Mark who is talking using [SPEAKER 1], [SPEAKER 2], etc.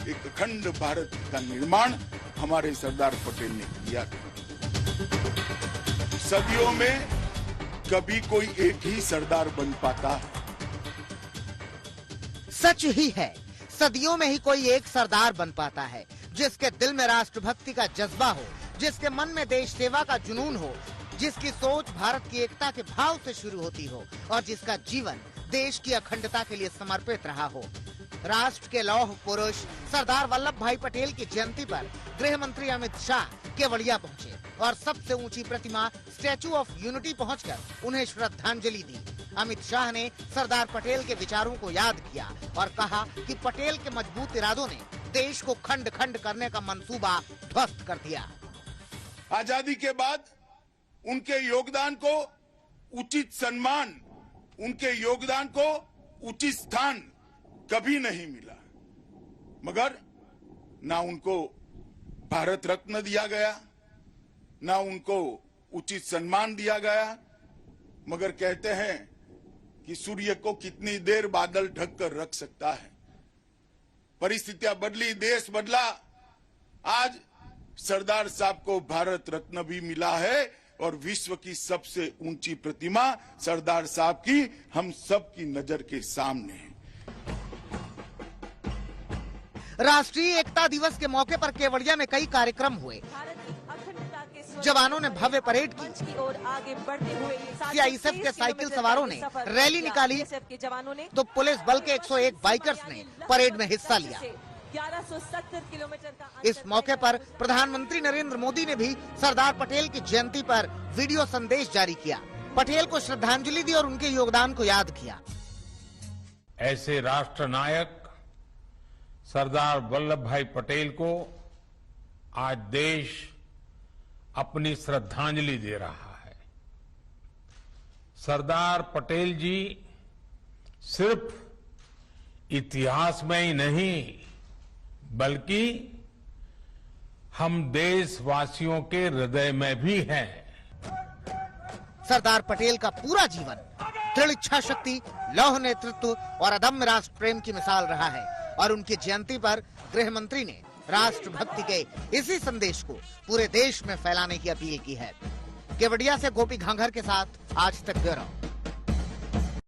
[SPEAKER 1] एक अखंड भारत का निर्माण हमारे सरदार पटेल ने किया। सदियों में कभी कोई एक ही सरदार बन पाता है।
[SPEAKER 2] सच ही है, सदियों में ही कोई एक सरदार बन पाता है, जिसके दिल में राष्ट्रभक्ति का जज्बा हो, जिसके मन में देश सेवा का जुनून हो, जिसकी सोच भारत की एकता के भाव से शुरू होती हो और जिसका जीवन देश की अखंडता के लिए समर्पित रहा हो। राष्ट्र के लौह पुरुष सरदार वल्लभ भाई पटेल की जयंती पर गृह मंत्री अमित शाह केवड़िया पहुंचे और सबसे ऊंची प्रतिमा स्टैचू ऑफ यूनिटी पहुंचकर उन्हें श्रद्धांजलि दी। अमित शाह ने सरदार पटेल के विचारों को याद किया और कहा कि पटेल के मजबूत इरादों ने देश को खंड खंड करने का मंसूबा ध्वस्त कर दिया।
[SPEAKER 1] आजादी के बाद उनके योगदान को उचित सम्मान, उनके योगदान को उचित स्थान कभी नहीं मिला, मगर ना उनको भारत रत्न दिया गया, ना उनको उचित सम्मान दिया गया, मगर कहते हैं कि सूर्य को कितनी देर बादल ढक कर रख सकता है। परिस्थितियां बदली, देश बदला, आज सरदार साहब को भारत रत्न भी मिला है और विश्व की सबसे ऊंची प्रतिमा सरदार साहब की हम सब की नजर के सामने है।
[SPEAKER 2] राष्ट्रीय एकता दिवस के मौके पर केवड़िया में कई कार्यक्रम हुए। जवानों ने भव्य परेड की, सीआईएसएफ के साइकिल सवारों ने रैली निकाली, तो पुलिस बल के 101 बाइकर्स ने परेड में हिस्सा लिया।
[SPEAKER 3] 1170 किलोमीटर का
[SPEAKER 2] इस मौके पर प्रधानमंत्री नरेंद्र मोदी ने भी सरदार पटेल की जयंती पर वीडियो संदेश जारी किया, पटेल को श्रद्धांजलि दी और उनके योगदान को याद किया।
[SPEAKER 4] ऐसे राष्ट्र नायक सरदार वल्लभ भाई पटेल को आज देश अपनी श्रद्धांजलि दे रहा है। सरदार पटेल जी सिर्फ इतिहास में ही नहीं, बल्कि हम देशवासियों के हृदय में भी हैं।
[SPEAKER 2] सरदार पटेल का पूरा जीवन दृढ़ इच्छा शक्ति, लौह नेतृत्व और अदम्य राष्ट्र प्रेम की मिसाल रहा है और उनकी जयंती पर गृह मंत्री ने राष्ट्रभक्ति के इसी संदेश को पूरे देश में फैलाने की अपील की है। केवड़िया से गोपी घांघर के साथ आज तक ब्यूरो।